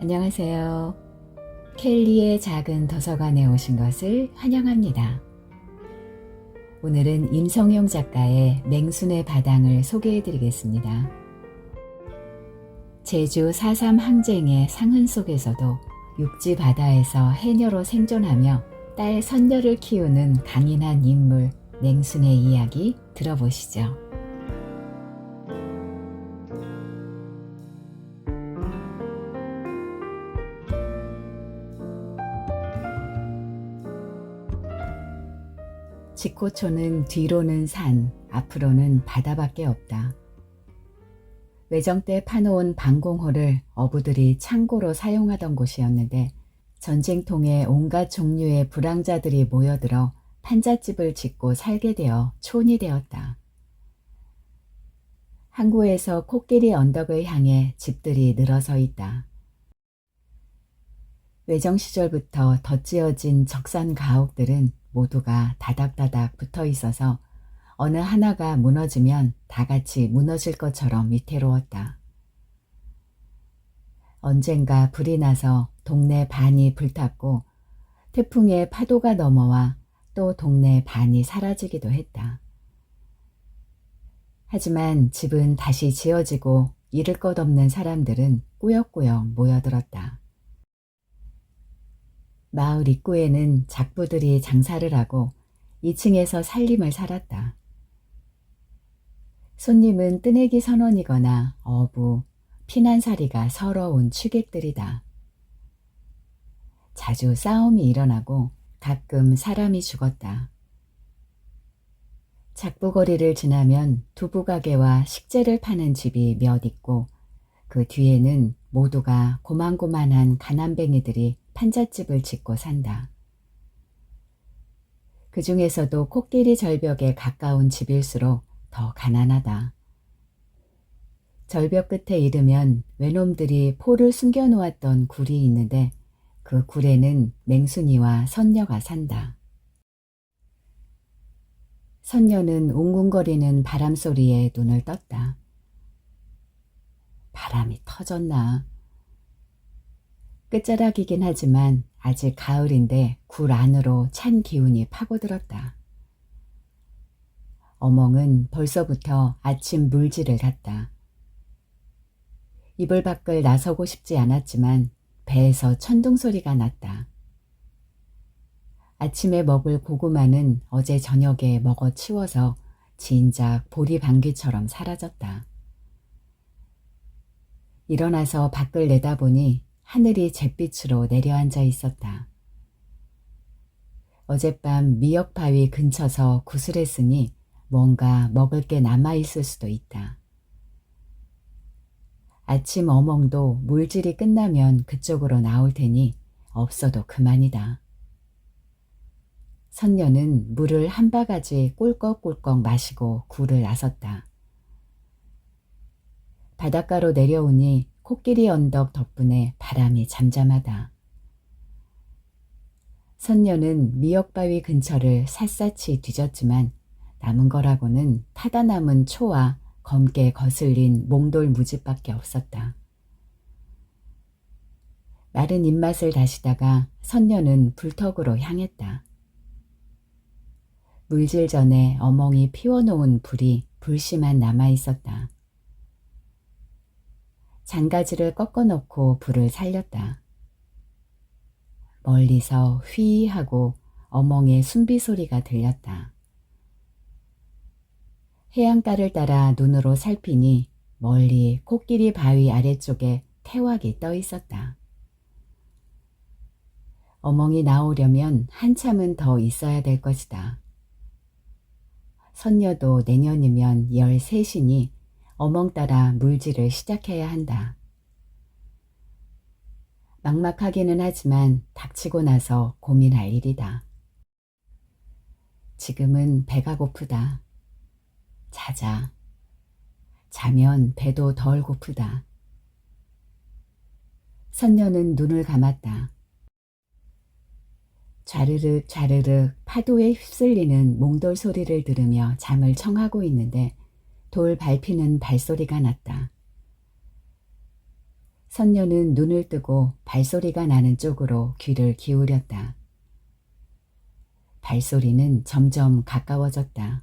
안녕하세요. 켈리의 작은 도서관에 오신 것을 환영합니다. 오늘은 임성용 작가의 맹순의 바당을 소개해 드리겠습니다. 제주 4.3 항쟁의 상흔 속에서도 육지 바다에서 해녀로 생존하며 딸 선녀를 키우는 강인한 인물 맹순의 이야기 들어보시죠. 지코초는 뒤로는 산, 앞으로는 바다밖에 없다. 외정 때 파놓은 방공호를 어부들이 창고로 사용하던 곳이었는데 전쟁통에 온갖 종류의 불황자들이 모여들어 판잣집을 짓고 살게 되어 촌이 되었다. 항구에서 코끼리 언덕을 향해 집들이 늘어서 있다. 외정 시절부터 덧지어진 적산 가옥들은 모두가 다닥다닥 붙어 있어서 어느 하나가 무너지면 다 같이 무너질 것처럼 위태로웠다. 언젠가 불이 나서 동네 반이 불탔고 태풍에 파도가 넘어와 또 동네 반이 사라지기도 했다. 하지만 집은 다시 지어지고 잃을 것 없는 사람들은 꾸역꾸역 모여들었다. 마을 입구에는 작부들이 장사를 하고 2층에서 살림을 살았다. 손님은 뜨내기 선원이거나 어부, 피난살이가 서러운 취객들이다. 자주 싸움이 일어나고 가끔 사람이 죽었다. 작부거리를 지나면 두부가게와 식재를 파는 집이 몇 있고 그 뒤에는 모두가 고만고만한 가난뱅이들이 판잣집을 짓고 산다. 그 중에서도 코끼리 절벽에 가까운 집일수록 더 가난하다. 절벽 끝에 이르면 외놈들이 포를 숨겨놓았던 굴이 있는데 그 굴에는 맹순이와 선녀가 산다. 선녀는 웅웅거리는 바람소리에 눈을 떴다. 바람이 터졌나? 끝자락이긴 하지만 아직 가을인데 굴 안으로 찬 기운이 파고들었다. 어멍은 벌써부터 아침 물질을 갔다. 이불 밖을 나서고 싶지 않았지만 배에서 천둥 소리가 났다. 아침에 먹을 고구마는 어제 저녁에 먹어 치워서 진작 보리방귀처럼 사라졌다. 일어나서 밖을 내다보니 하늘이 잿빛으로 내려앉아 있었다. 어젯밤 미역바위 근처서 구슬했으니 뭔가 먹을 게 남아있을 수도 있다. 아침 어멍도 물질이 끝나면 그쪽으로 나올 테니 없어도 그만이다. 선녀는 물을 한 바가지 꿀꺽꿀꺽 마시고 굴을 나섰다. 바닷가로 내려오니 코끼리 언덕 덕분에 바람이 잠잠하다. 선녀는 미역바위 근처를 샅샅이 뒤졌지만 남은 거라고는 타다 남은 초와 검게 거슬린 몽돌 무지밖에 없었다. 마른 입맛을 다시다가 선녀는 불턱으로 향했다. 물질 전에 어멍이 피워놓은 불이 불씨만 남아있었다. 장가지를 꺾어놓고 불을 살렸다. 멀리서 휘 하고 어멍의 순비 소리가 들렸다. 해안가를 따라 눈으로 살피니 멀리 코끼리 바위 아래쪽에 태왁이 떠 있었다. 어멍이 나오려면 한참은 더 있어야 될 것이다. 선녀도 내년이면 13이니 어멍 따라 물질을 시작해야 한다. 막막하기는 하지만 닥치고 나서 고민할 일이다. 지금은 배가 고프다. 자자. 자면 배도 덜 고프다. 선녀는 눈을 감았다. 좌르륵 좌르륵 파도에 휩쓸리는 몽돌 소리를 들으며 잠을 청하고 있는데 돌 밟히는 발소리가 났다. 선녀는 눈을 뜨고 발소리가 나는 쪽으로 귀를 기울였다. 발소리는 점점 가까워졌다.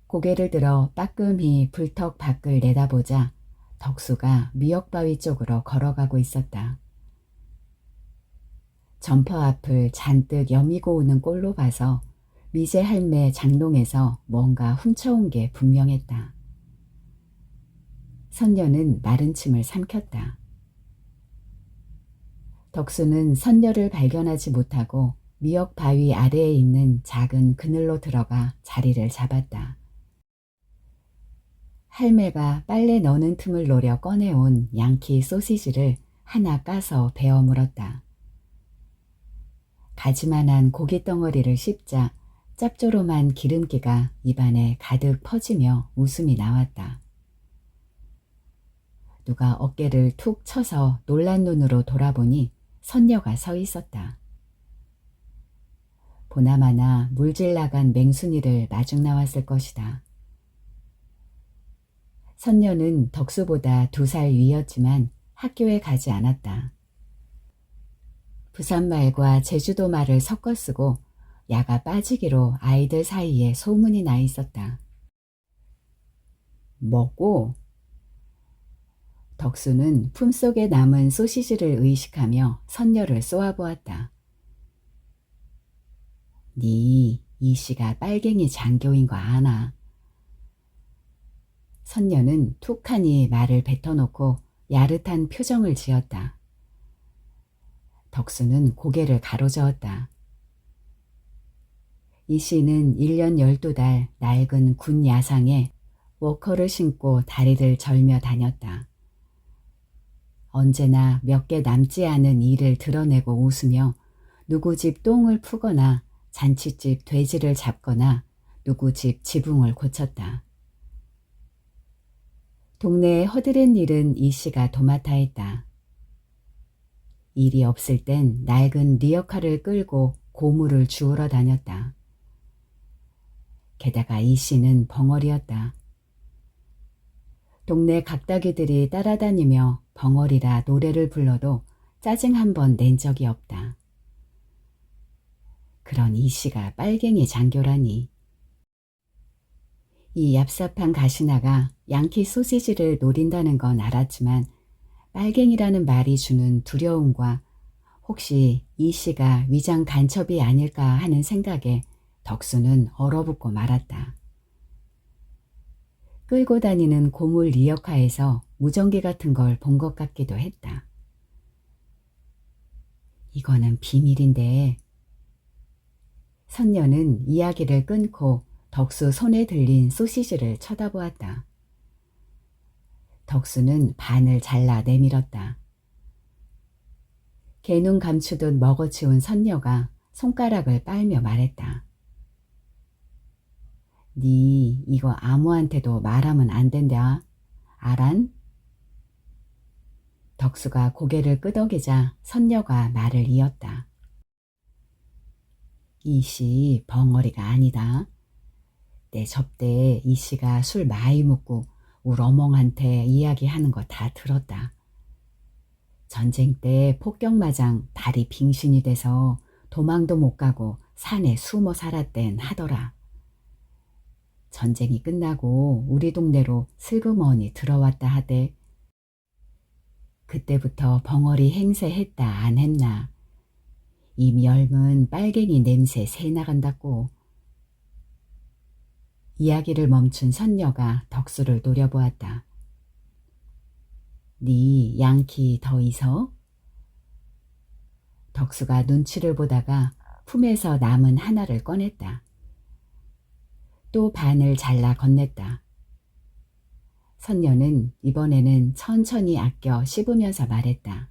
고개를 들어 빠끔히 불턱 밖을 내다보자 덕수가 미역바위 쪽으로 걸어가고 있었다. 점퍼 앞을 잔뜩 여미고 오는 꼴로 봐서 미제 할매 장롱에서 뭔가 훔쳐온 게 분명했다. 선녀는 마른 침을 삼켰다. 덕수는 선녀를 발견하지 못하고 미역 바위 아래에 있는 작은 그늘로 들어가 자리를 잡았다. 할매가 빨래 넣는 틈을 노려 꺼내온 양키 소시지를 하나 까서 베어 물었다. 가지만한 고기 덩어리를 씹자 짭조름한 기름기가 입안에 가득 퍼지며 웃음이 나왔다. 누가 어깨를 툭 쳐서 놀란 눈으로 돌아보니 선녀가 서 있었다. 보나마나 물질 나간 맹순이를 마중 나왔을 것이다. 선녀는 덕수보다 2살 위였지만 학교에 가지 않았다. 부산말과 제주도 말을 섞어 쓰고 야가 빠지기로 아이들 사이에 소문이 나 있었다. 먹고 덕수는 품속에 남은 소시지를 의식하며 선녀를 쏘아보았다. 네 이씨가 빨갱이 장교인 거 아나? 선녀는 툭하니 말을 뱉어놓고 야릇한 표정을 지었다. 덕수는 고개를 가로저었다. 이씨는 1년 12달 낡은 군 야상에 워커를 신고 다리를 절며 다녔다. 언제나 몇 개 남지 않은 일을 드러내고 웃으며 누구 집 똥을 푸거나 잔치집 돼지를 잡거나 누구 집 지붕을 고쳤다. 동네에 허드렛 일은 이씨가 도맡아 했다. 일이 없을 땐 낡은 리어카를 끌고 고물을 주우러 다녔다. 게다가 이씨는 벙어리였다. 동네 각다기들이 따라다니며 벙어리라 노래를 불러도 짜증 한 번 낸 적이 없다. 그런 이씨가 빨갱이 장교라니. 이 얍삽한 가시나가 양키 소시지를 노린다는 건 알았지만 빨갱이라는 말이 주는 두려움과 혹시 이씨가 위장 간첩이 아닐까 하는 생각에 덕수는 얼어붙고 말았다. 끌고 다니는 고물 리어카에서 무전기 같은 걸 본 것 같기도 했다. 이거는 비밀인데. 선녀는 이야기를 끊고 덕수 손에 들린 소시지를 쳐다보았다. 덕수는 반을 잘라 내밀었다. 개눈 감추듯 먹어치운 선녀가 손가락을 빨며 말했다. 니 이거 아무한테도 말하면 안 된다. 알안? 덕수가 고개를 끄덕이자 선녀가 말을 이었다. 이씨 벙어리가 아니다. 내 접대에 이씨가 술 많이 먹고 울 어멍한테 이야기하는 거 다 들었다. 전쟁 때 폭격마장 다리 빙신이 돼서 도망도 못 가고 산에 숨어 살았댄 하더라. 전쟁이 끝나고 우리 동네로 슬그머니 들어왔다 하대. 그때부터 벙어리 행세했다 안 했나. 이 멸문 빨갱이 냄새 새 나간다고. 이야기를 멈춘 선녀가 덕수를 노려보았다. 네 양키 더 있어? 덕수가 눈치를 보다가 품에서 남은 하나를 꺼냈다. 또 반을 잘라 건넸다. 선녀는 이번에는 천천히 아껴 씹으면서 말했다.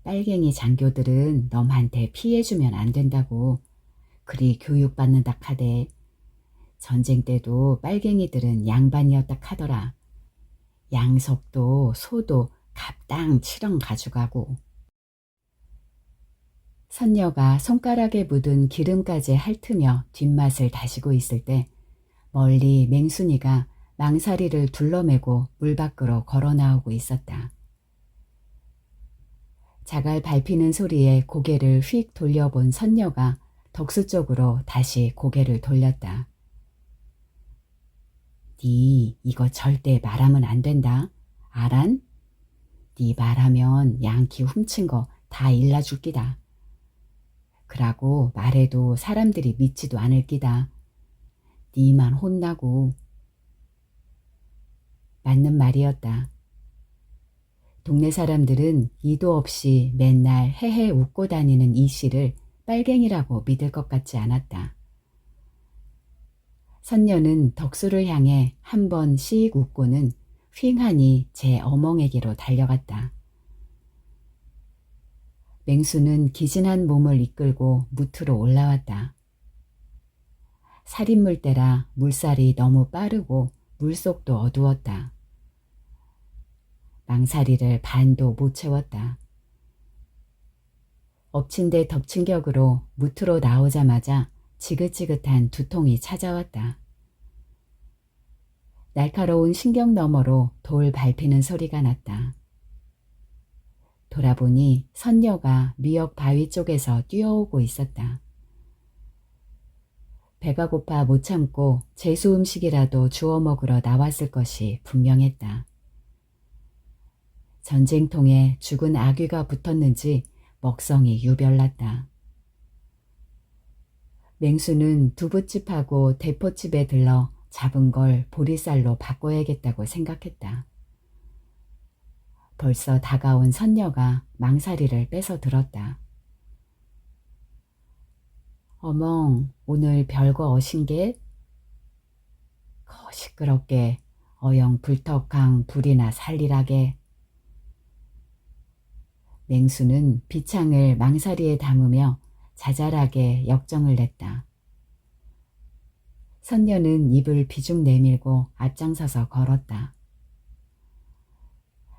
빨갱이 장교들은 넘한테 피해주면 안 된다고 그리 교육받는다 카대. 전쟁 때도 빨갱이들은 양반이었다 카더라. 양석도 소도 갑당 7원 가져가고. 선녀가 손가락에 묻은 기름까지 핥으며 뒷맛을 다시고 있을 때 멀리 맹순이가 망사리를 둘러매고 물 밖으로 걸어 나오고 있었다. 자갈 밟히는 소리에 고개를 휙 돌려본 선녀가 덕수 쪽으로 다시 고개를 돌렸다. 니 이거 절대 말하면 안 된다. 알안? 니 말하면 양키 훔친 거 다 일러줄 끼다. 그라고 말해도 사람들이 믿지도 않을 끼다. 니만 혼나고. 맞는 말이었다. 동네 사람들은 이도 없이 맨날 헤헤 웃고 다니는 이 씨를 빨갱이라고 믿을 것 같지 않았다. 선녀는 덕수를 향해 한 번 씩 웃고는 휑하니 제 어멍에게로 달려갔다. 맹수는 기진한 몸을 이끌고 무트로 올라왔다. 살인물때라 물살이 너무 빠르고 물속도 어두웠다. 망사리를 반도 못 채웠다. 엎친 데 덮친 격으로 무트로 나오자마자 지긋지긋한 두통이 찾아왔다. 날카로운 신경 너머로 돌 밟히는 소리가 났다. 돌아보니 선녀가 미역 바위 쪽에서 뛰어오고 있었다. 배가 고파 못 참고 재수 음식이라도 주워 먹으러 나왔을 것이 분명했다. 전쟁통에 죽은 아귀가 붙었는지 먹성이 유별났다. 맹수는 두부집하고 대포집에 들러 잡은 걸 보리쌀로 바꿔야겠다고 생각했다. 벌써 다가온 선녀가 망사리를 빼서 들었다. 어멍, 오늘 별거 어신게? 시끄럽게 어영 불떡강 불이나 살리라게. 맹수는 비창을 망사리에 담으며 자잘하게 역정을 냈다. 선녀는 입을 비중 내밀고 앞장서서 걸었다.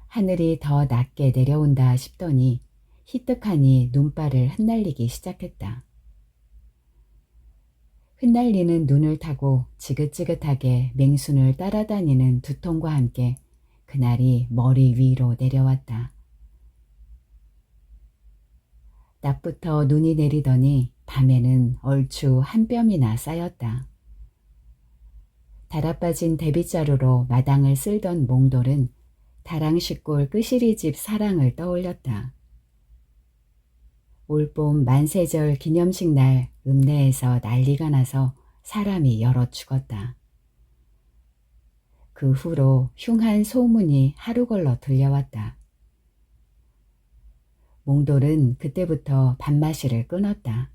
하늘이 더 낮게 내려온다 싶더니 희뜩하니 눈발을 흩날리기 시작했다. 흩날리는 눈을 타고 지긋지긋하게 맹순을 따라다니는 두통과 함께 그날이 머리 위로 내려왔다. 낮부터 눈이 내리더니 밤에는 얼추 한 뼘이나 쌓였다. 달아빠진 대빗자루로 마당을 쓸던 몽돌은 다랑시골 끄시리집 사랑을 떠올렸다. 올봄 만세절 기념식 날 읍내에서 난리가 나서 사람이 여럿 죽었다. 그 후로 흉한 소문이 하루 걸러 들려왔다. 몽돌은 그때부터 밥마시를 끊었다.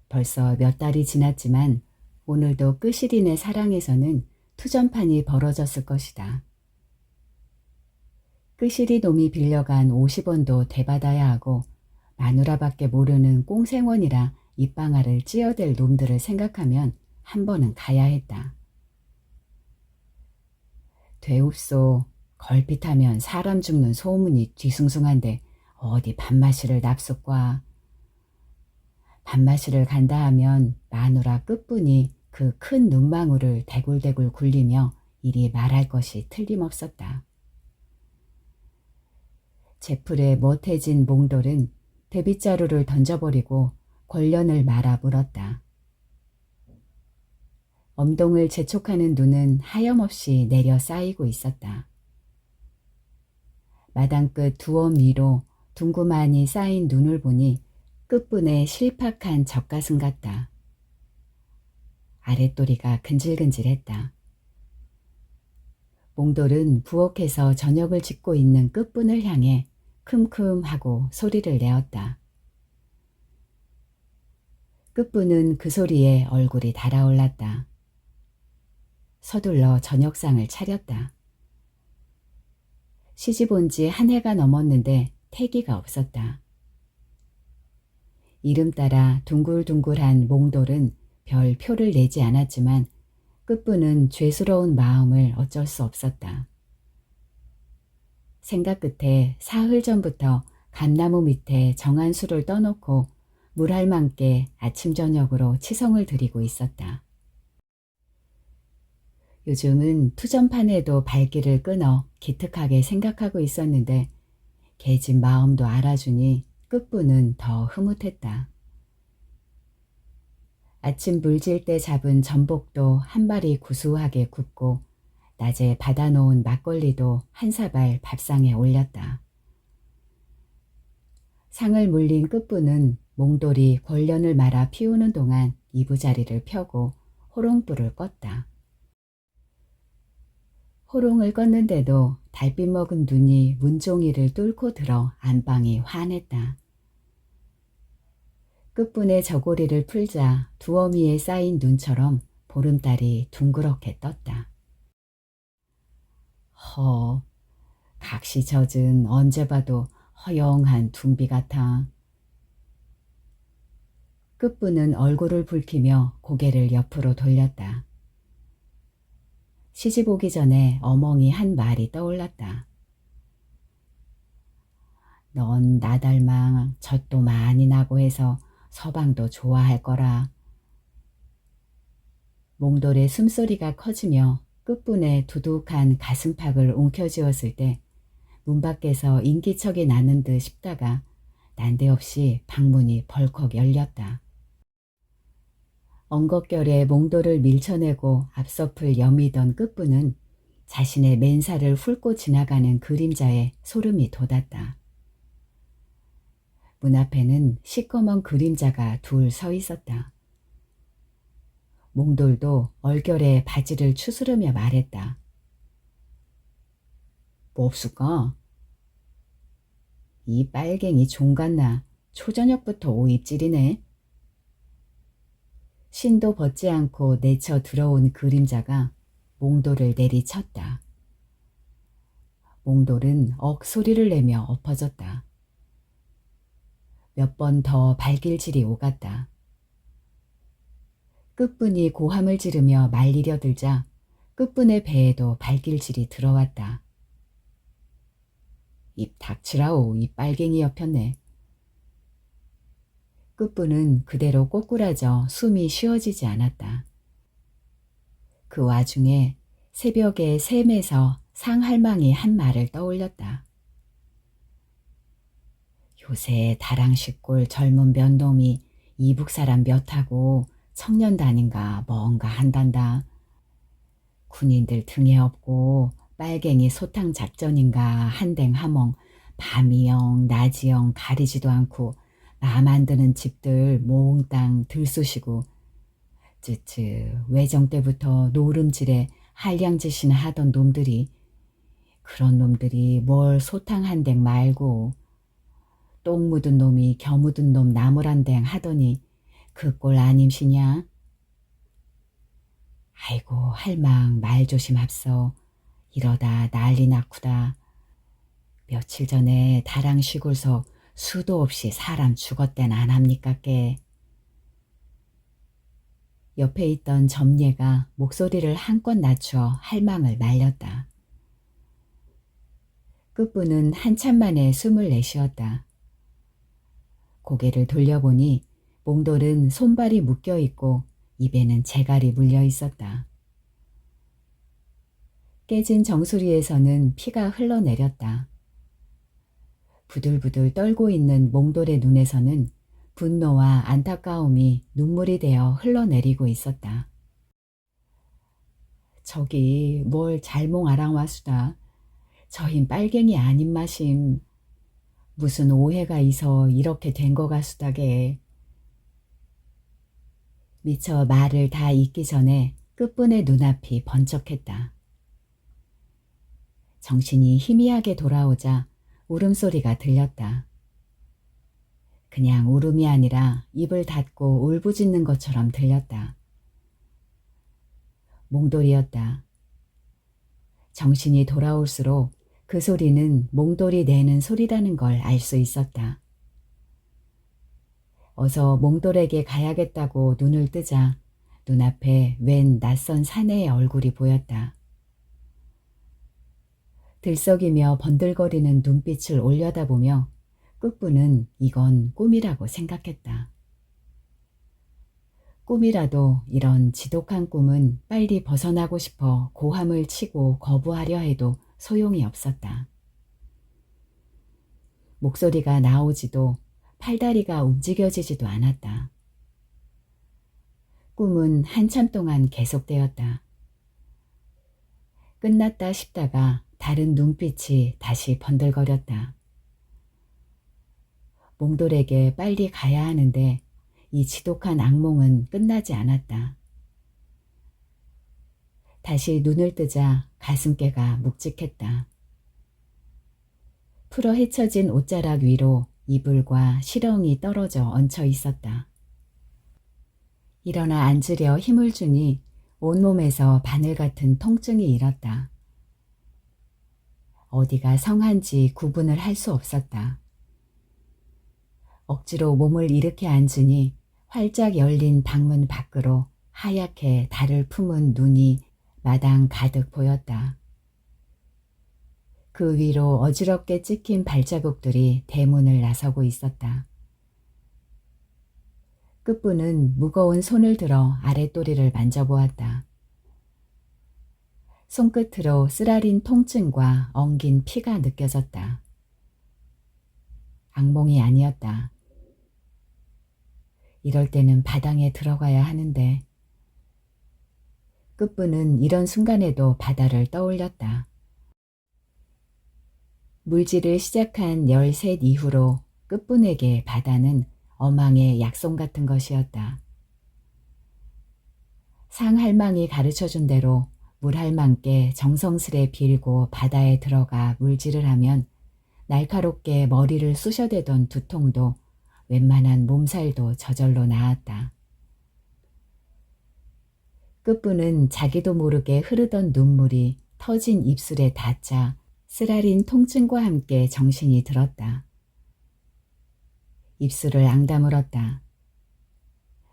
벌써 몇 달이 지났지만 오늘도 끄시린의 사랑에서는 투전판이 벌어졌을 것이다. 끄시리 놈이 빌려간 50원도 되받아야 하고 마누라밖에 모르는 꽁생원이라 입방아를 찧어댈 놈들을 생각하면 한 번은 가야 했다. 되옵소. 걸핏하면 사람 죽는 소문이 뒤숭숭한데 어디 밥마시를 납숙과. 밥마시를 간다 하면 마누라 끝분이 그 큰 눈망울을 대굴대굴 굴리며 이리 말할 것이 틀림없었다. 제풀에 못해진 몽돌은 대빗자루를 던져버리고 권련을 말아 물었다. 엄동을 재촉하는 눈은 하염없이 내려 쌓이고 있었다. 마당 끝 두엄 위로 둥그마니 쌓인 눈을 보니 끝분에 실팍한 젖가슴 같다. 아랫도리가 근질근질했다. 몽돌은 부엌에서 저녁을 짓고 있는 끝분을 향해 큼큼하고 소리를 내었다. 끝분은 그 소리에 얼굴이 달아올랐다. 서둘러 저녁상을 차렸다. 시집 온 지 한 해가 넘었는데 태기가 없었다. 이름 따라 둥글둥글한 몽돌은 별 표를 내지 않았지만 끝분은 죄스러운 마음을 어쩔 수 없었다. 생각 끝에 사흘 전부터 감나무 밑에 정한 술을 떠놓고 물할망께 아침 저녁으로 치성을 드리고 있었다. 요즘은 투전판에도 발길을 끊어 기특하게 생각하고 있었는데 개집 마음도 알아주니 끝부는 더 흐뭇했다. 아침 물질 때 잡은 전복도 한 마리 구수하게 굽고 낮에 받아놓은 막걸리도 한 사발 밥상에 올렸다. 상을 물린 끝부는 몽돌이 권련을 말아 피우는 동안 이부자리를 펴고 호롱불을 껐다. 호롱을 껐는데도 달빛 먹은 눈이 문종이를 뚫고 들어 안방이 환했다. 끝분의 저고리를 풀자 두어미에 쌓인 눈처럼 보름달이 둥그렇게 떴다. 각시 젖은 언제 봐도 허영한 둔비 같아. 끝부는 얼굴을 붉히며 고개를 옆으로 돌렸다. 시집 오기 전에 어멍이 한 말이 떠올랐다. 넌 나 닮아 젖도 많이 나고 해서 서방도 좋아할 거라. 몽돌의 숨소리가 커지며 끝분에 두둑한 가슴팍을 움켜쥐었을 때 문 밖에서 인기척이 나는 듯 싶다가 난데없이 방문이 벌컥 열렸다. 엉겁결에 몽돌을 밀쳐내고 앞서풀 여미던 끝부는 자신의 맨살을 훑고 지나가는 그림자에 소름이 돋았다. 문 앞에는 시꺼먼 그림자가 둘 서 있었다. 몽돌도 얼결에 바지를 추스르며 말했다. 뭐 없을까? 이 빨갱이 종갓나 초저녁부터 오입질이네. 신도 벗지 않고 내쳐 들어온 그림자가 몽돌을 내리쳤다. 몽돌은 억 소리를 내며 엎어졌다. 몇 번 더 발길질이 오갔다. 끝분이 고함을 지르며 말리려 들자 끝분의 배에도 발길질이 들어왔다. 입 닥치라오, 이 빨갱이 엽혔네. 끝분은 그대로 꼬꾸라져 숨이 쉬어지지 않았다. 그 와중에 새벽에 샘에서 상할망이 한 말을 떠올렸다. 요새 다랑식골 젊은 면놈이 이북 사람 몇하고 청년단인가 뭔가 한단다. 군인들 등에 업고 빨갱이 소탕 작전인가 한댕 하멍 밤이영 낮이영 가리지도 않고 마음 안 드는 집들 몽땅 들쑤시고 쯔쯔 외정 때부터 노름질에 한량짓이나 하던 놈들이 그런 놈들이 뭘 소탕 한댕 말고 똥 묻은 놈이 겨 묻은 놈 나물 한댕 하더니 그 꼴 아님시냐? 아이고 할망 말 조심합소. 이러다 난리 났구다. 며칠 전에 다랑 시골서 수도 없이 사람 죽었댄 안 합니까 께. 옆에 있던 점례가 목소리를 한껏 낮추어 할망을 말렸다. 끝부는 한참 만에 숨을 내쉬었다. 고개를 돌려보니 몽돌은 손발이 묶여있고 입에는 재갈이 물려 있었다. 깨진 정수리에서는 피가 흘러내렸다. 부들부들 떨고 있는 몽돌의 눈에서는 분노와 안타까움이 눈물이 되어 흘러내리고 있었다. 저기 뭘 잘몽 아랑와수다. 저흰 빨갱이 아닌 마심. 무슨 오해가 있어 이렇게 된 거 가수다게. 미처 말을 다 잇기 전에 끝분의 눈앞이 번쩍했다. 정신이 희미하게 돌아오자 울음소리가 들렸다. 그냥 울음이 아니라 입을 닫고 울부짖는 것처럼 들렸다. 몽돌이었다. 정신이 돌아올수록 그 소리는 몽돌이 내는 소리라는 걸 알 수 있었다. 어서 몽돌에게 가야겠다고 눈을 뜨자 눈앞에 웬 낯선 사내의 얼굴이 보였다. 들썩이며 번들거리는 눈빛을 올려다보며 끝부는 이건 꿈이라고 생각했다. 꿈이라도 이런 지독한 꿈은 빨리 벗어나고 싶어 고함을 치고 거부하려 해도 소용이 없었다. 목소리가 나오지도 팔다리가 움직여지지도 않았다. 꿈은 한참 동안 계속되었다. 끝났다 싶다가 다른 눈빛이 다시 번들거렸다. 몽돌에게 빨리 가야 하는데 이 지독한 악몽은 끝나지 않았다. 다시 눈을 뜨자 가슴께가 묵직했다. 풀어 헤쳐진 옷자락 위로 이불과 시렁이 떨어져 얹혀 있었다. 일어나 앉으려 힘을 주니 온몸에서 바늘 같은 통증이 일었다. 어디가 성한지 구분을 할 수 없었다. 억지로 몸을 일으켜 앉으니 활짝 열린 방문 밖으로 하얗게 달을 품은 눈이 마당 가득 보였다. 그 위로 어지럽게 찍힌 발자국들이 대문을 나서고 있었다. 끝부는 무거운 손을 들어 아랫도리를 만져보았다. 손끝으로 쓰라린 통증과 엉긴 피가 느껴졌다. 악몽이 아니었다. 이럴 때는 바당에 들어가야 하는데. 끝부는 이런 순간에도 바다를 떠올렸다. 물질을 시작한 13 이후로 끝분에게 바다는 어망의 약속 같은 것이었다. 상할망이 가르쳐준 대로 물할망께 정성스레 빌고 바다에 들어가 물질을 하면 날카롭게 머리를 쑤셔대던 두통도 웬만한 몸살도 저절로 나았다. 끝부는 자기도 모르게 흐르던 눈물이 터진 입술에 닿자 쓰라린 통증과 함께 정신이 들었다. 입술을 앙다물었다.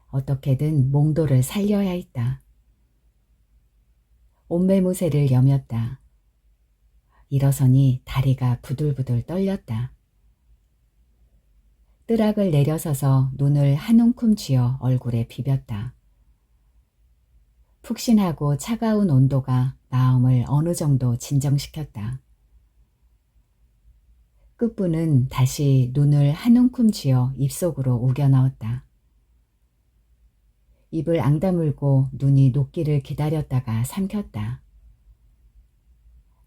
어떻게든 몽돌을 살려야 했다. 옷매무새를 여몄다. 일어서니 다리가 부들부들 떨렸다. 뜨락을 내려서서 눈을 한 움큼 쥐어 얼굴에 비볐다. 푹신하고 차가운 온도가 마음을 어느 정도 진정시켰다. 끝부는 다시 눈을 한 움큼 쥐어 입속으로 우겨 넣었다. 입을 앙다물고 눈이 녹기를 기다렸다가 삼켰다.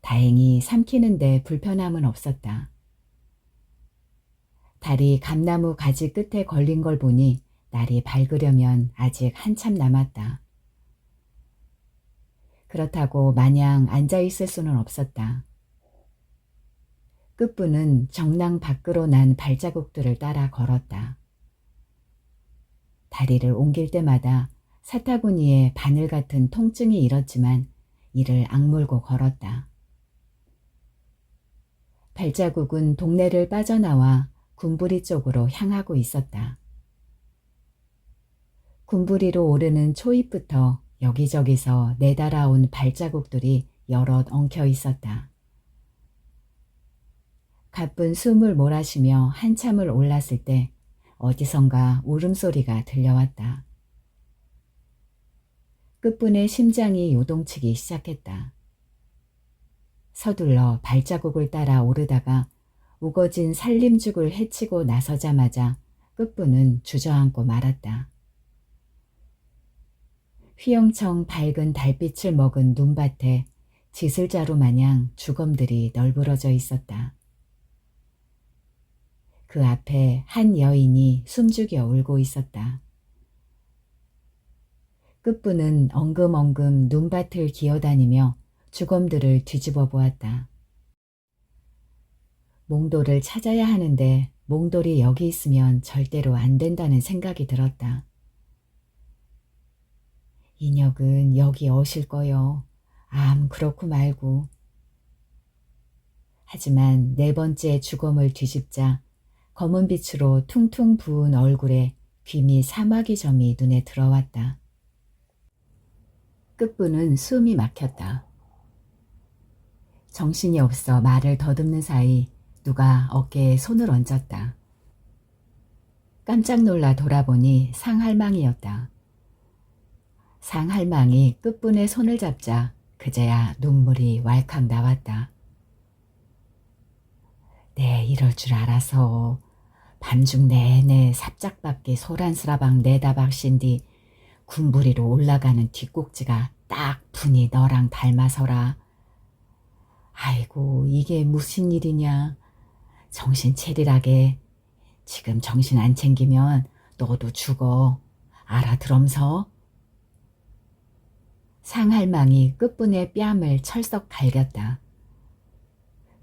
다행히 삼키는데 불편함은 없었다. 달이 감나무 가지 끝에 걸린 걸 보니 날이 밝으려면 아직 한참 남았다. 그렇다고 마냥 앉아있을 수는 없었다. 끝부는 정랑 밖으로 난 발자국들을 따라 걸었다. 다리를 옮길 때마다 사타구니에 바늘 같은 통증이 일었지만 이를 악물고 걸었다. 발자국은 동네를 빠져나와 군부리 쪽으로 향하고 있었다. 군부리로 오르는 초입부터 여기저기서 내달아온 발자국들이 여럿 엉켜 있었다. 가쁜 숨을 몰아쉬며 한참을 올랐을 때 어디선가 울음소리가 들려왔다. 끝분의 심장이 요동치기 시작했다. 서둘러 발자국을 따라 오르다가 우거진 살림죽을 헤치고 나서자마자 끝부는 주저앉고 말았다. 휘영청 밝은 달빛을 먹은 눈밭에 지슬자루 마냥 주검들이 널브러져 있었다. 그 앞에 한 여인이 숨죽여 울고 있었다. 끝부는 엉금엉금 눈밭을 기어다니며 주검들을 뒤집어 보았다. 몽돌을 찾아야 하는데 몽돌이 여기 있으면 절대로 안 된다는 생각이 들었다. 인혁은 여기 오실 거요. 그렇고 말고. 하지만 네 번째 주검을 뒤집자 검은 빛으로 퉁퉁 부은 얼굴에 귀미 사마귀 점이 눈에 들어왔다. 끝부는 숨이 막혔다. 정신이 없어 말을 더듬는 사이 누가 어깨에 손을 얹었다. 깜짝 놀라 돌아보니 상할망이었다. 상할망이 끝분의 손을 잡자 그제야 눈물이 왈칵 나왔다. 네, 이럴 줄 알아서 밤중 내내 삽작밖에 소란스라방 내다박신 뒤 군부리로 올라가는 뒷꼭지가 딱 분이 너랑 닮아서라. 아이고, 이게 무슨 일이냐. 정신 차리라게. 지금 정신 안 챙기면 너도 죽어. 알아들엄서? 상할망이 끝분의 뺨을 철썩 갈겼다.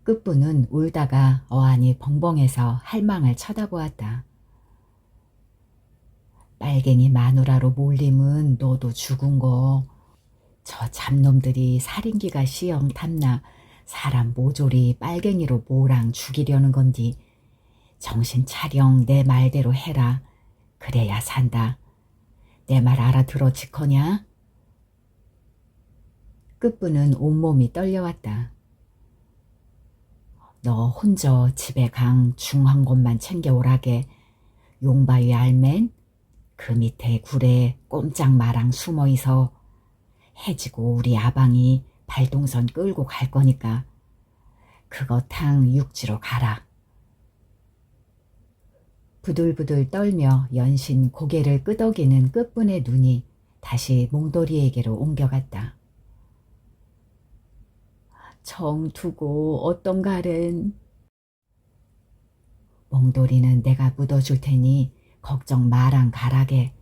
끝분은 울다가 어안이 벙벙해서 할망을 쳐다보았다. 빨갱이 마누라로 몰림은 너도 죽은 거. 저 잡놈들이 살인기가 시영 탐나 사람 모조리 빨갱이로 모랑 죽이려는 건디. 정신 차령 내 말대로 해라. 그래야 산다. 내 말 알아들어 지커냐? 끝분은 온몸이 떨려왔다. 너 혼자 집에 강 중한 곳만 챙겨오라게. 용바위 알맨? 그 밑에 굴에 꼼짝 마랑 숨어있어. 해지고 우리 아방이 발동선 끌고 갈 거니까 그거 탕 육지로 가라. 부들부들 떨며 연신 고개를 끄덕이는 끝분의 눈이 다시 몽돌이에게로 옮겨갔다. 정 두고 어떤가른. 몽돌이는 내가 묻어줄 테니 걱정 마랑 가라게.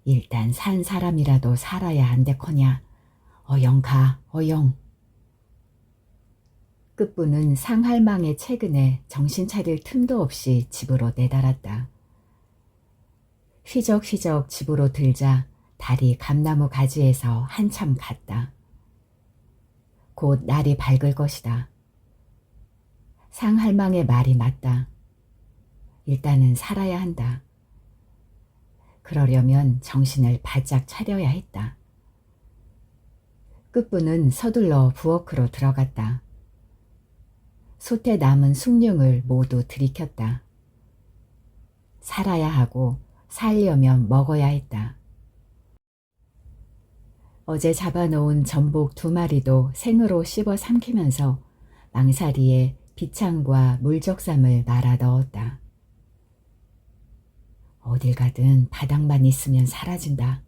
일단 산 사람이라도 살아야 안되거냐. 어영 가, 어영. 끝분은 상할망의 채근에 정신 차릴 틈도 없이 집으로 내달았다. 휘적휘적 집으로 들자 달이 감나무 가지에서 한참 갔다. 곧 날이 밝을 것이다. 상할망의 말이 맞다. 일단은 살아야 한다. 그러려면 정신을 바짝 차려야 했다. 끝분은 서둘러 부엌으로 들어갔다. 솥에 남은 숭늉을 모두 들이켰다. 살아야 하고 살려면 먹어야 했다. 어제 잡아놓은 전복 2마리도 생으로 씹어 삼키면서 망사리에 비창과 물적삼을 말아 넣었다. 어딜 가든 바닥만 있으면 사라진다.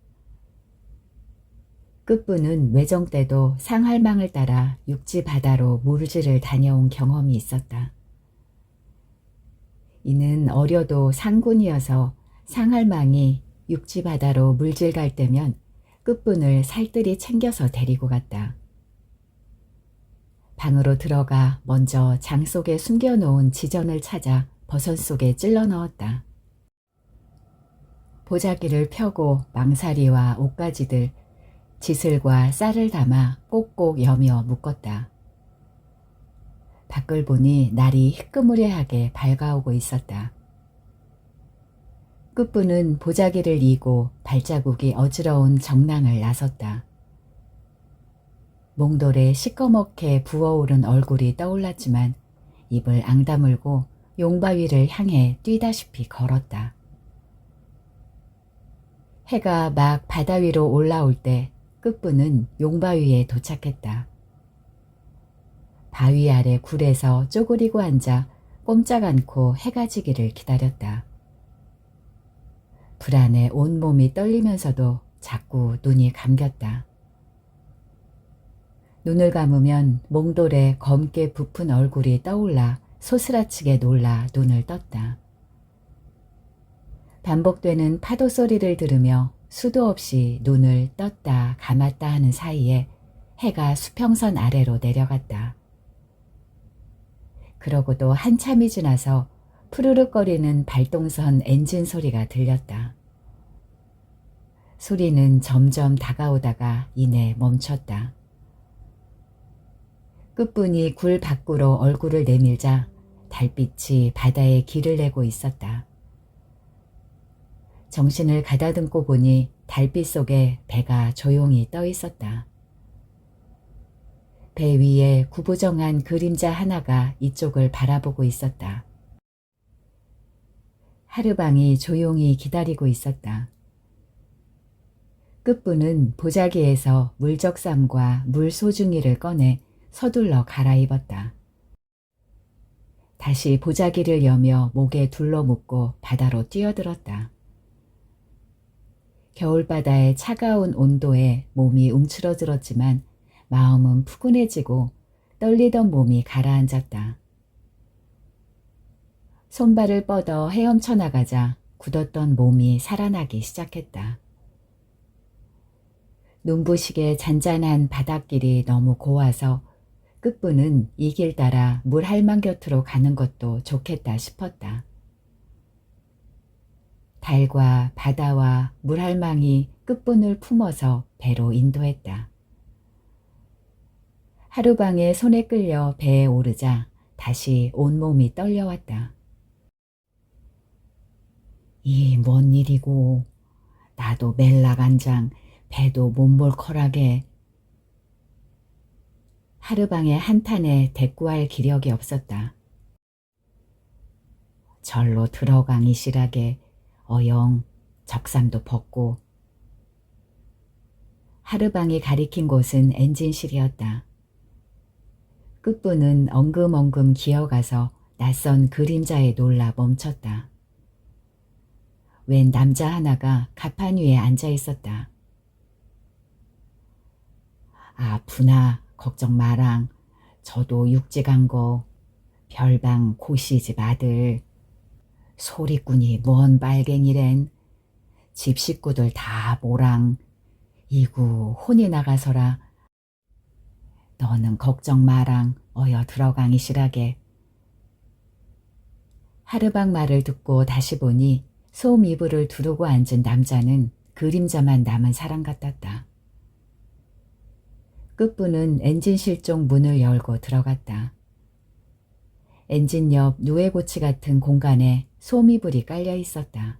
끝분은 외정 때도 상할망을 따라 육지 바다로 물질을 다녀온 경험이 있었다. 이는 어려도 상군이어서 상할망이 육지 바다로 물질 갈 때면 끝분을 살뜰히 챙겨서 데리고 갔다. 방으로 들어가 먼저 장 속에 숨겨놓은 지전을 찾아 버선 속에 찔러 넣었다. 보자기를 펴고 망사리와 옷가지들, 지슬과 쌀을 담아 꼭꼭 여며 묶었다. 밖을 보니 날이 희끄무레하게 밝아오고 있었다. 끝분은 보자기를 이고 발자국이 어지러운 정랑을 나섰다. 몽돌에 시꺼멓게 부어오른 얼굴이 떠올랐지만 입을 앙다물고 용바위를 향해 뛰다시피 걸었다. 해가 막 바다 위로 올라올 때 끝분은 용바위에 도착했다. 바위 아래 굴에서 쪼그리고 앉아 꼼짝 않고 해가 지기를 기다렸다. 불안에 온몸이 떨리면서도 자꾸 눈이 감겼다. 눈을 감으면 몽돌의 검게 부푼 얼굴이 떠올라 소스라치게 놀라 눈을 떴다. 반복되는 파도 소리를 들으며 수도 없이 눈을 떴다 감았다 하는 사이에 해가 수평선 아래로 내려갔다. 그러고도 한참이 지나서 푸르륵거리는 발동선 엔진 소리가 들렸다. 소리는 점점 다가오다가 이내 멈췄다. 끝분이 굴 밖으로 얼굴을 내밀자 달빛이 바다에 길을 내고 있었다. 정신을 가다듬고 보니 달빛 속에 배가 조용히 떠 있었다. 배 위에 구부정한 그림자 하나가 이쪽을 바라보고 있었다. 하르방이 조용히 기다리고 있었다. 끝부는 보자기에서 물적삼과 물소중이를 꺼내 서둘러 갈아입었다. 다시 보자기를 여며 목에 둘러묶고 바다로 뛰어들었다. 겨울바다의 차가운 온도에 몸이 움츠러들었지만 마음은 푸근해지고 떨리던 몸이 가라앉았다. 손발을 뻗어 헤엄쳐 나가자 굳었던 몸이 살아나기 시작했다. 눈부시게 잔잔한 바닷길이 너무 고와서 끝부는 이 길 따라 물할망 곁으로 가는 것도 좋겠다 싶었다. 달과 바다와 물할망이 끝분을 품어서 배로 인도했다. 하루방에 손에 끌려 배에 오르자 다시 온몸이 떨려왔다. 이 뭔 일이고 나도 멜라간장 배도 몸몰컬하게. 하루방에 한탄에 대꾸할 기력이 없었다. 절로 들어가기 실하게 어영 적삼도 벗고. 하루방이 가리킨 곳은 엔진실이었다. 끝부는 엉금엉금 기어가서 낯선 그림자에 놀라 멈췄다. 웬 남자 하나가 갑판 위에 앉아 있었다. 아프나 걱정 마랑. 저도 육지 간 거 별방 고시집 아들. 소리꾼이 뭔 빨갱이랜. 집 식구들 다 모랑. 이구 혼이 나가서라. 너는 걱정 마랑. 어여 들어가기 실하게. 하루방 말을 듣고 다시 보니 솜 이불을 두르고 앉은 남자는 그림자만 남은 사람 같았다. 끝부는 엔진실 쪽 문을 열고 들어갔다. 엔진 옆 누에고치 같은 공간에 솜 이불이 깔려 있었다.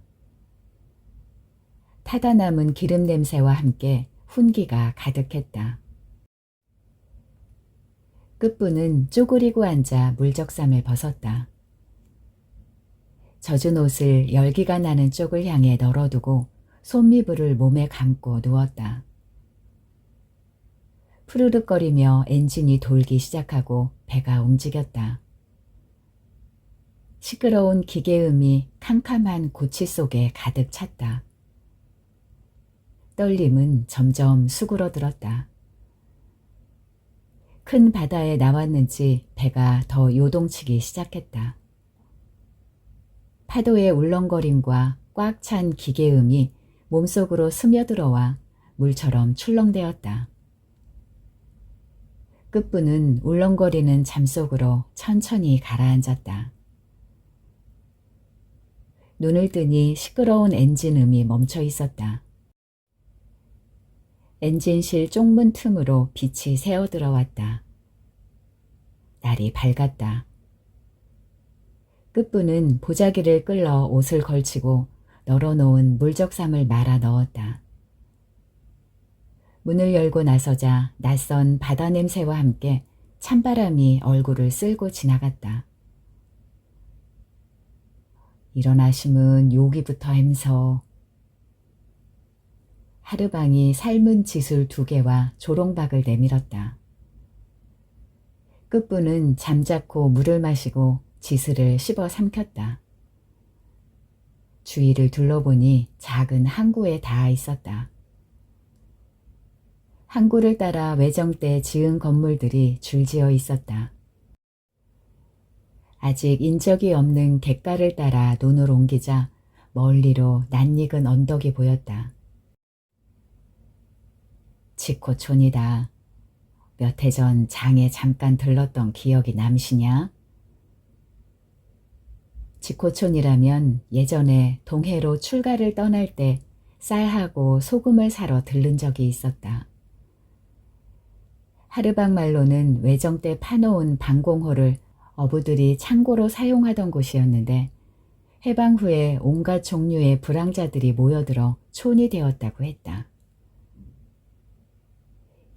타다 남은 기름 냄새와 함께 훈기가 가득했다. 끝부는 쪼그리고 앉아 물적삼을 벗었다. 젖은 옷을 열기가 나는 쪽을 향해 널어두고 솜이불을 몸에 감고 누웠다. 푸르륵거리며 엔진이 돌기 시작하고 배가 움직였다. 시끄러운 기계음이 캄캄한 고치 속에 가득 찼다. 떨림은 점점 수그러들었다. 큰 바다에 나왔는지 배가 더 요동치기 시작했다. 파도의 울렁거림과 꽉 찬 기계음이 몸속으로 스며들어와 물처럼 출렁대었다. 끝부는 울렁거리는 잠속으로 천천히 가라앉았다. 눈을 뜨니 시끄러운 엔진음이 멈춰 있었다. 엔진실 쪽문 틈으로 빛이 새어 들어왔다. 날이 밝았다. 끝부는 보자기를 끌러 옷을 걸치고 널어놓은 물적삼을 말아 넣었다. 문을 열고 나서자 낯선 바다 냄새와 함께 찬바람이 얼굴을 쓸고 지나갔다. 일어나심은 여기부터 햄서. 하루방이 삶은 지술 2개와 조롱박을 내밀었다. 끝부는 잠자코 물을 마시고 지술을 씹어 삼켰다. 주위를 둘러보니 작은 항구에 닿아 있었다. 항구를 따라 외정때 지은 건물들이 줄지어 있었다. 아직 인적이 없는 갯가를 따라 눈을 옮기자 멀리로 낯익은 언덕이 보였다. 지코촌이다. 몇 해 전 장에 잠깐 들렀던 기억이 남시냐? 지코촌이라면 예전에 동해로 출가를 떠날 때 쌀하고 소금을 사러 들른 적이 있었다. 하르방 말로는 외정 때 파놓은 방공호를 어부들이 창고로 사용하던 곳이었는데 해방 후에 온갖 종류의 불황자들이 모여들어 촌이 되었다고 했다.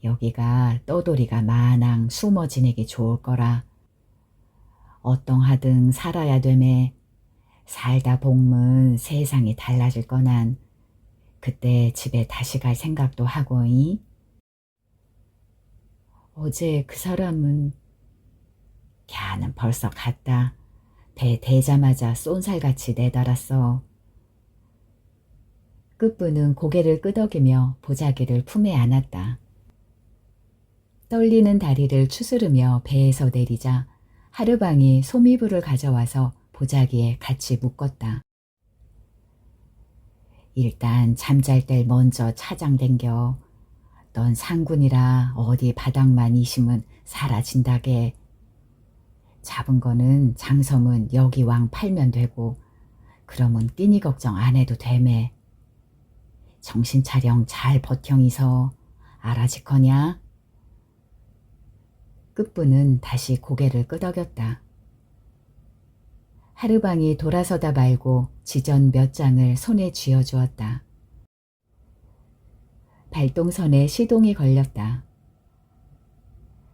여기가 떠돌이가 마낭 숨어 지내기 좋을 거라. 어떠하든 살아야 되매 살다 복문 세상이 달라질 거난 그때 집에 다시 갈 생각도 하고이. 어제 그 사람은 걔는 벌써 갔다. 배 대자마자 쏜살같이 내달았어. 끝부는 고개를 끄덕이며 보자기를 품에 안았다. 떨리는 다리를 추스르며 배에서 내리자 하르방이 소미불을 가져와서 보자기에 같이 묶었다. 일단 잠잘 때 먼저 차장 댕겨. 넌 상군이라 어디 바닥만 이심은 사라진다게. 잡은 거는 장섬은 여기 왕 팔면 되고 그러면 끼니 걱정 안 해도 되매. 정신 차령 잘 버텨이서 알아지커냐? 끝부는 다시 고개를 끄덕였다. 하르방이 돌아서다 말고 지전 몇 장을 손에 쥐어주었다. 발동선에 시동이 걸렸다.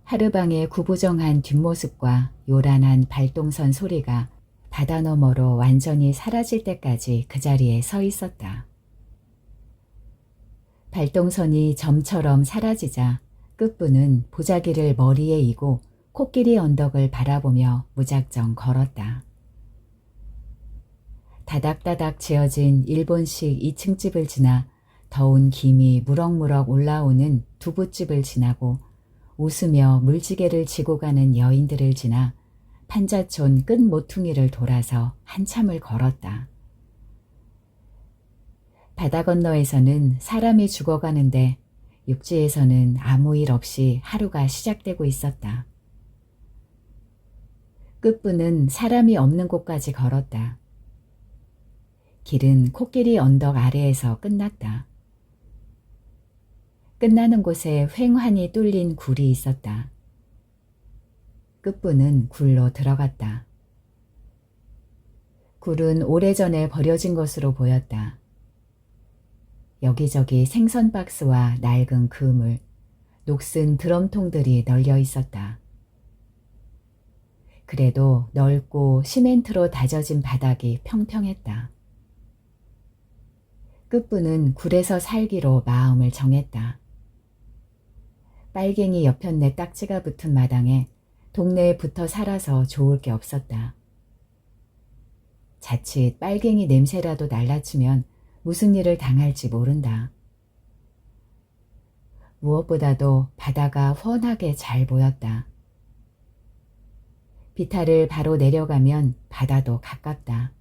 하르방의 구부정한 뒷모습과 요란한 발동선 소리가 바다 너머로 완전히 사라질 때까지 그 자리에 서 있었다. 발동선이 점처럼 사라지자 끝부는 보자기를 머리에 이고 코끼리 언덕을 바라보며 무작정 걸었다. 다닥다닥 지어진 일본식 2층 집을 지나 더운 김이 무럭무럭 올라오는 두부집을 지나고 웃으며 물지개를 지고 가는 여인들을 지나 판자촌 끝 모퉁이를 돌아서 한참을 걸었다. 바다 건너에서는 사람이 죽어가는데 육지에서는 아무 일 없이 하루가 시작되고 있었다. 끝부는 사람이 없는 곳까지 걸었다. 길은 코끼리 언덕 아래에서 끝났다. 끝나는 곳에 휑하니 뚫린 굴이 있었다. 끝부는 굴로 들어갔다. 굴은 오래전에 버려진 것으로 보였다. 여기저기 생선 박스와 낡은 그물, 녹슨 드럼통들이 널려 있었다. 그래도 넓고 시멘트로 다져진 바닥이 평평했다. 끝부는 굴에서 살기로 마음을 정했다. 빨갱이 여편네 딱지가 붙은 마당에 동네에 붙어 살아서 좋을 게 없었다. 자칫 빨갱이 냄새라도 날라치면 무슨 일을 당할지 모른다. 무엇보다도 바다가 훤하게 잘 보였다. 비탈을 바로 내려가면 바다도 가깝다.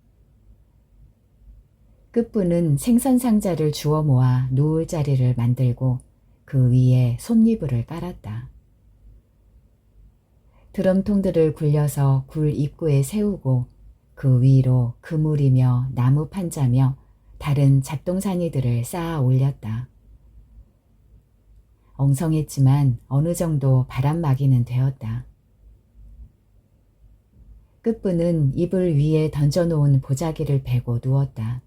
끝부는 생선 상자를 주워 모아 누울 자리를 만들고 그 위에 솜니불을 깔았다. 드럼통들을 굴려서 굴 입구에 세우고 그 위로 그물이며 나무 판자며 다른 잡동사니들을 쌓아 올렸다. 엉성했지만 어느 정도 바람막이는 되었다. 끝부는 이불 위에 던져놓은 보자기를 베고 누웠다.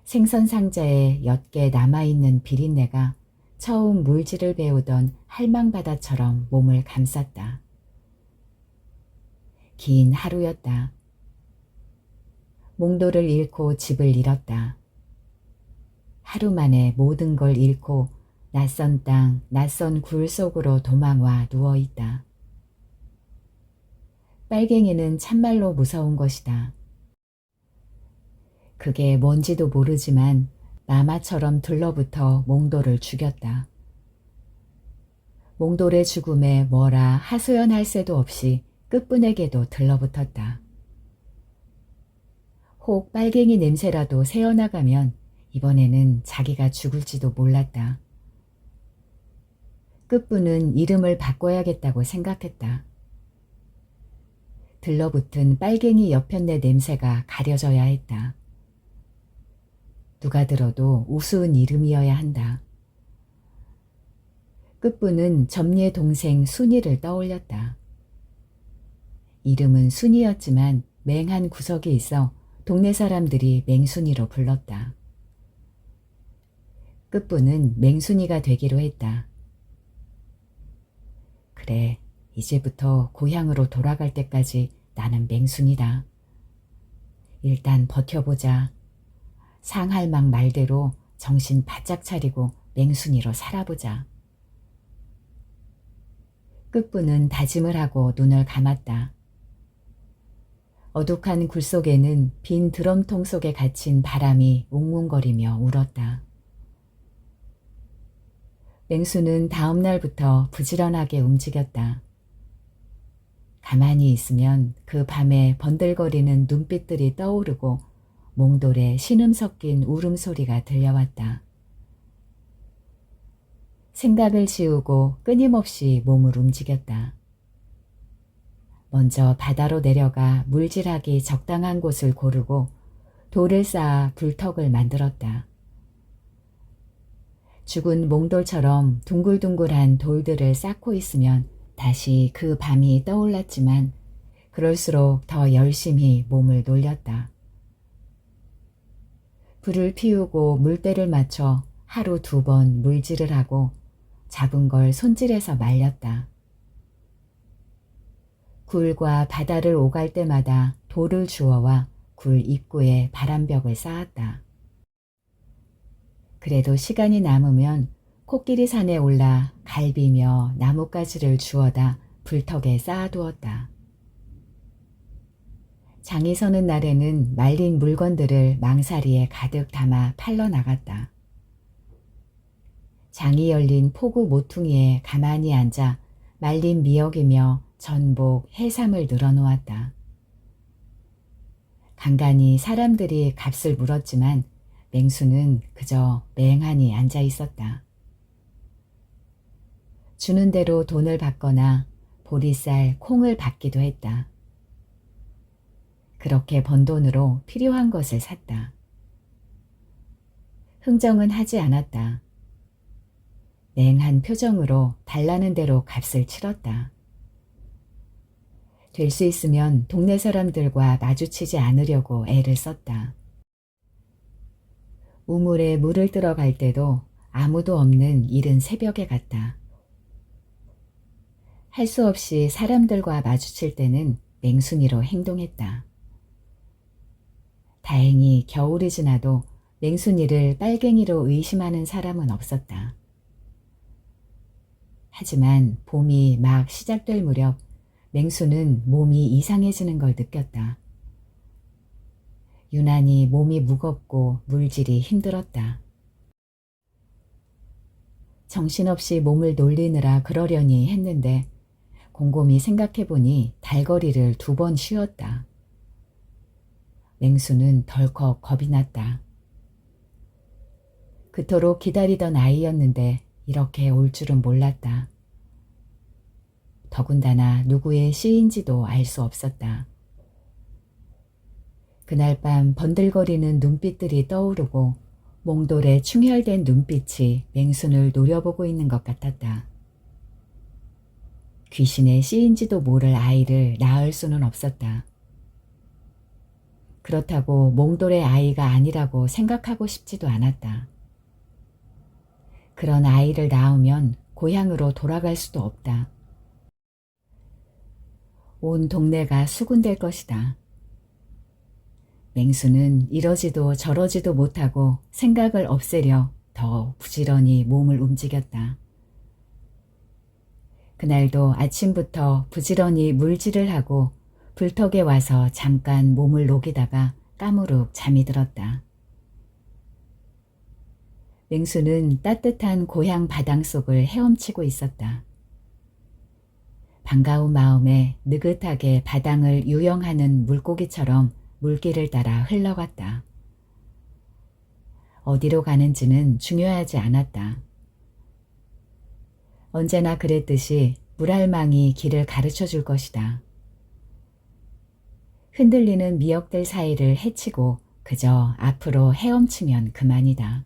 생선 상자에 옅게 남아있는 비린내가 처음 물질을 배우던 할망바다처럼 몸을 감쌌다. 긴 하루였다. 몽도를 잃고 집을 잃었다. 하루 만에 모든 걸 잃고 낯선 땅, 낯선 굴 속으로 도망와 누워있다. 빨갱이는 참말로 무서운 것이다. 그게 뭔지도 모르지만 마마처럼 들러붙어 몽도를 죽였다. 몽돌의 죽음에 뭐라 하소연할 새도 없이 끝분에게도 들러붙었다. 혹 빨갱이 냄새라도 새어나가면 이번에는 자기가 죽을지도 몰랐다. 끝부는 이름을 바꿔야겠다고 생각했다. 들러붙은 빨갱이 여편네 냄새가 가려져야 했다. 누가 들어도 우스운 이름이어야 한다. 끝부는 점리의 동생 순이를 떠올렸다. 이름은 순이였지만 맹한 구석이 있어 동네 사람들이 맹순이로 불렀다. 끝부는 맹순이가 되기로 했다. 그래, 이제부터 고향으로 돌아갈 때까지 나는 맹순이다. 일단 버텨보자. 상할망 말대로 정신 바짝 차리고 맹순이로 살아보자. 끝부는 다짐을 하고 눈을 감았다. 어둑한 굴 속에는 빈 드럼통 속에 갇힌 바람이 웅웅거리며 울었다. 맹수는 다음 날부터 부지런하게 움직였다. 가만히 있으면 그 밤에 번들거리는 눈빛들이 떠오르고 몽돌에 신음 섞인 울음소리가 들려왔다. 생각을 지우고 끊임없이 몸을 움직였다. 먼저 바다로 내려가 물질하기 적당한 곳을 고르고 돌을 쌓아 불턱을 만들었다. 죽은 몽돌처럼 둥글둥글한 돌들을 쌓고 있으면 다시 그 밤이 떠올랐지만 그럴수록 더 열심히 몸을 놀렸다. 불을 피우고 물때를 맞춰 하루 2번 물질을 하고 잡은 걸 손질해서 말렸다. 굴과 바다를 오갈 때마다 돌을 주워와 굴 입구에 바람벽을 쌓았다. 그래도 시간이 남으면 코끼리 산에 올라 갈비며 나뭇가지를 주워다 불턱에 쌓아두었다. 장이 서는 날에는 말린 물건들을 망사리에 가득 담아 팔러 나갔다. 장이 열린 포구 모퉁이에 가만히 앉아 말린 미역이며 전복, 해삼을 늘어놓았다. 간간히 사람들이 값을 물었지만 맹수는 그저 맹하니 앉아 있었다. 주는 대로 돈을 받거나 보리쌀, 콩을 받기도 했다. 그렇게 번 돈으로 필요한 것을 샀다. 흥정은 하지 않았다. 맹한 표정으로 달라는 대로 값을 치렀다. 될 수 있으면 동네 사람들과 마주치지 않으려고 애를 썼다. 우물에 물을 들어갈 때도 아무도 없는 이른 새벽에 갔다. 할 수 없이 사람들과 마주칠 때는 맹순이로 행동했다. 다행히 겨울이 지나도 맹순이를 빨갱이로 의심하는 사람은 없었다. 하지만 봄이 막 시작될 무렵 맹수는 몸이 이상해지는 걸 느꼈다. 유난히 몸이 무겁고 물질이 힘들었다. 정신없이 몸을 놀리느라 그러려니 했는데 곰곰이 생각해보니 달거리를 2번 쉬었다. 맹수는 덜컥 겁이 났다. 그토록 기다리던 아이였는데 이렇게 올 줄은 몰랐다. 더군다나 누구의 시인지도 알 수 없었다. 그날 밤 번들거리는 눈빛들이 떠오르고 몽돌의 충혈된 눈빛이 맹순을 노려보고 있는 것 같았다. 귀신의 시인지도 모를 아이를 낳을 수는 없었다. 그렇다고 몽돌의 아이가 아니라고 생각하고 싶지도 않았다. 그런 아이를 낳으면 고향으로 돌아갈 수도 없다. 온 동네가 수군될 것이다. 맹수는 이러지도 저러지도 못하고 생각을 없애려 더 부지런히 몸을 움직였다. 그날도 아침부터 부지런히 물질을 하고 불턱에 와서 잠깐 몸을 녹이다가 까무룩 잠이 들었다. 맹수는 따뜻한 고향 바당 속을 헤엄치고 있었다. 반가운 마음에 느긋하게 바당을 유영하는 물고기처럼 물길을 따라 흘러갔다. 어디로 가는지는 중요하지 않았다. 언제나 그랬듯이 물알망이 길을 가르쳐 줄 것이다. 흔들리는 미역들 사이를 헤치고 그저 앞으로 헤엄치면 그만이다.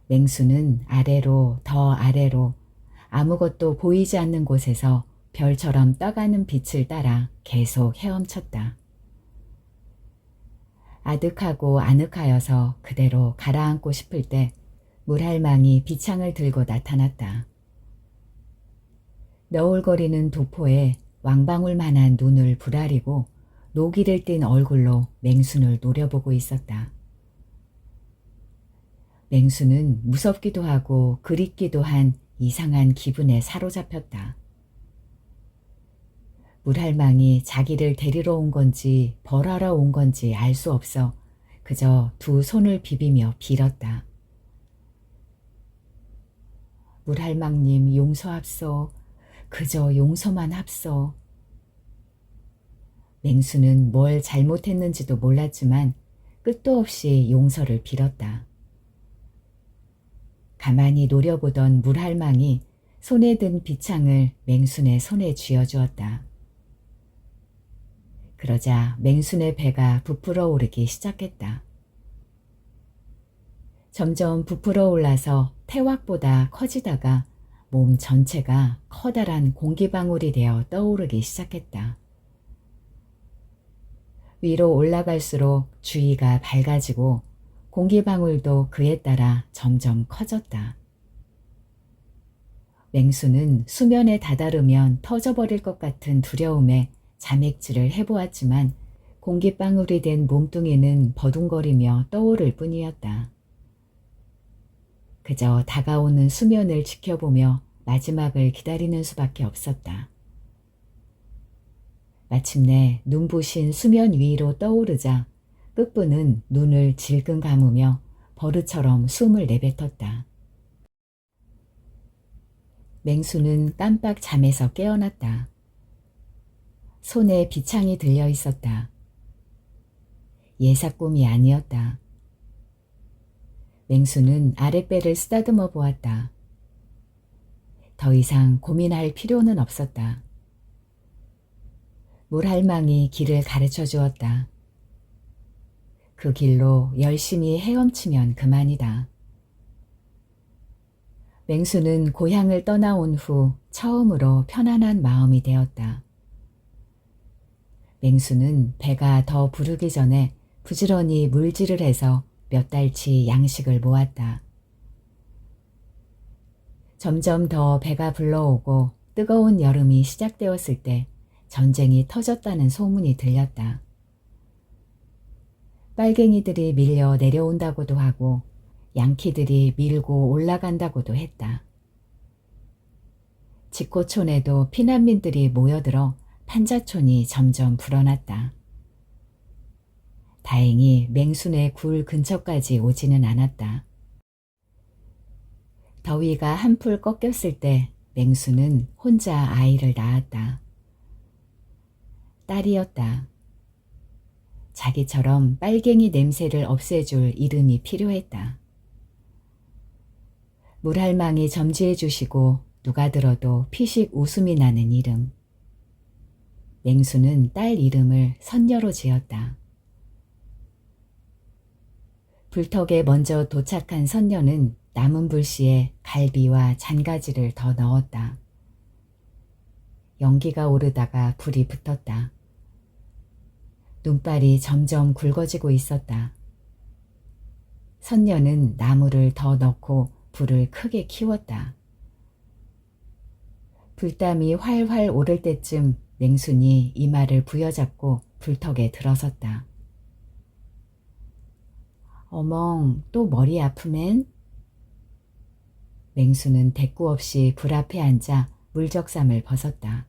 맹수는 아래로 더 아래로 아무것도 보이지 않는 곳에서 별처럼 떠가는 빛을 따라 계속 헤엄쳤다. 아득하고 아늑하여서 그대로 가라앉고 싶을 때 물할망이 비창을 들고 나타났다. 너울거리는 도포에 왕방울만한 눈을 부라리고 노기를 띤 얼굴로 맹순을 노려보고 있었다. 맹수는 무섭기도 하고 그립기도 한 이상한 기분에 사로잡혔다. 물할망이 자기를 데리러 온 건지 벌하러 온 건지 알 수 없어 그저 두 손을 비비며 빌었다. 물할망님 용서합소. 그저 용서만 합소. 맹수는 뭘 잘못했는지도 몰랐지만 끝도 없이 용서를 빌었다. 가만히 노려보던 물할망이 손에 든 비창을 맹순의 손에 쥐어주었다. 그러자 맹순의 배가 부풀어 오르기 시작했다. 점점 부풀어 올라서 태왁보다 커지다가 몸 전체가 커다란 공기방울이 되어 떠오르기 시작했다. 위로 올라갈수록 주위가 밝아지고 공기방울도 그에 따라 점점 커졌다. 맹수는 수면에 다다르면 터져버릴 것 같은 두려움에 잠액질을 해보았지만 공기방울이 된 몸뚱이는 버둥거리며 떠오를 뿐이었다. 그저 다가오는 수면을 지켜보며 마지막을 기다리는 수밖에 없었다. 마침내 눈부신 수면 위로 떠오르자 끝부는 눈을 질끈 감으며 버릇처럼 숨을 내뱉었다. 맹수는 깜빡 잠에서 깨어났다. 손에 비창이 들려 있었다. 예사꿈이 아니었다. 맹수는 아랫배를 쓰다듬어 보았다. 더 이상 고민할 필요는 없었다. 물할망이 길을 가르쳐 주었다. 그 길로 열심히 헤엄치면 그만이다. 맹수는 고향을 떠나온 후 처음으로 편안한 마음이 되었다. 맹수는 배가 더 부르기 전에 부지런히 물질을 해서 몇 달치 양식을 모았다. 점점 더 배가 불러오고 뜨거운 여름이 시작되었을 때 전쟁이 터졌다는 소문이 들렸다. 빨갱이들이 밀려 내려온다고도 하고 양키들이 밀고 올라간다고도 했다. 직고촌에도 피난민들이 모여들어 판자촌이 점점 불어났다. 다행히 맹순의 굴 근처까지 오지는 않았다. 더위가 한풀 꺾였을 때 맹수는 혼자 아이를 낳았다. 딸이었다. 자기처럼 빨갱이 냄새를 없애줄 이름이 필요했다. 물할망이 점지해 주시고 누가 들어도 피식 웃음이 나는 이름. 맹수는 딸 이름을 선녀로 지었다. 불턱에 먼저 도착한 선녀는 남은 불씨에 갈비와 잔가지를 더 넣었다. 연기가 오르다가 불이 붙었다. 눈발이 점점 굵어지고 있었다. 선녀는 나무를 더 넣고 불을 크게 키웠다. 불땀이 활활 오를 때쯤 맹순이 이마를 부여잡고 불턱에 들어섰다. 어멍, 또 머리 아프맨? 맹수는 대꾸 없이 불 앞에 앉아 물적삼을 벗었다.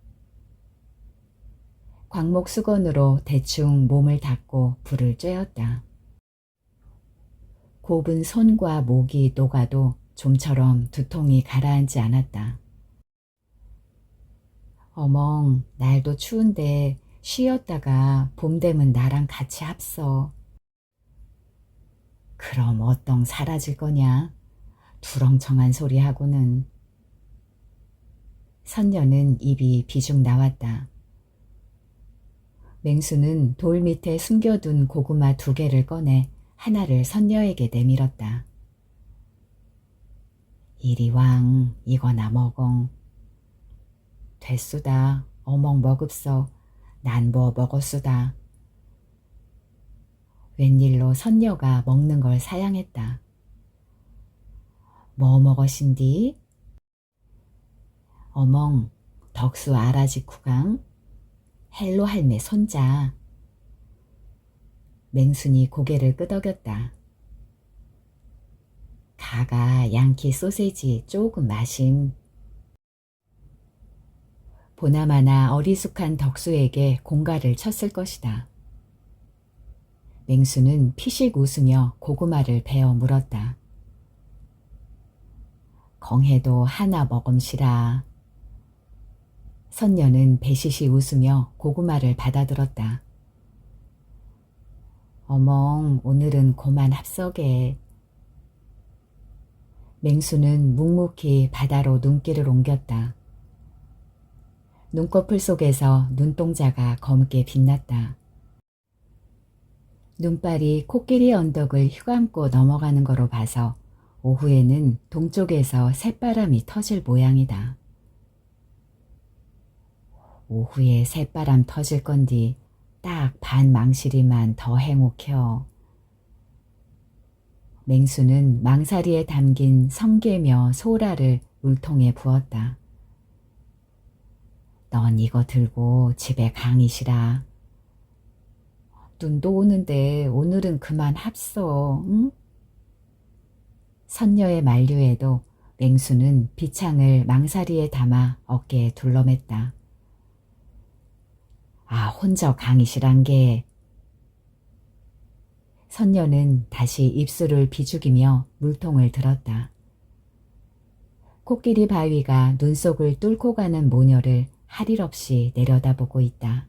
광목 수건으로 대충 몸을 닦고 불을 쬐었다. 곱은 손과 목이 녹아도 좀처럼 두통이 가라앉지 않았다. 어멍, 날도 추운데 쉬었다가 봄 되면 나랑 같이 합서. 그럼 어떤 사라질 거냐? 두렁청한 소리하고는. 선녀는 입이 비죽 나왔다. 맹수는 돌 밑에 숨겨둔 고구마 2개를 꺼내 하나를 선녀에게 내밀었다. 이리왕 이거나 먹엉. 됐수다. 어멍 먹읍서. 난 뭐 먹었수다. 웬일로 선녀가 먹는 걸 사양했다. 뭐 먹으신디? 어멍, 덕수 아라지쿠강, 헬로 할매 손자. 맹순이 고개를 끄덕였다. 가가 양키 소세지 조금 마심. 보나마나 어리숙한 덕수에게 공갈을 쳤을 것이다. 맹수는 피식 웃으며 고구마를 베어 물었다. 건해도 하나 먹음시라. 선녀는 배시시 웃으며 고구마를 받아들었다. 어멍, 오늘은 고만 합석에. 맹수는 묵묵히 바다로 눈길을 옮겼다. 눈꺼풀 속에서 눈동자가 검게 빛났다. 눈발이 코끼리 언덕을 휘감고 넘어가는 거로 봐서 오후에는 동쪽에서 새바람이 터질 모양이다. 오후에 새바람 터질 건디 딱 반 망실이만 더 행옥혀. 맹수는 망사리에 담긴 성게며 소라를 물통에 부었다. 넌 이거 들고 집에 강이시라. 눈도 오는데 오늘은 그만 합서, 응? 선녀의 만류에도 맹수는 비창을 망사리에 담아 어깨에 둘러맸다. 아, 혼저 강이시란 게. 선녀는 다시 입술을 비죽이며 물통을 들었다. 코끼리 바위가 눈 속을 뚫고 가는 모녀를 할 일 없이 내려다보고 있다.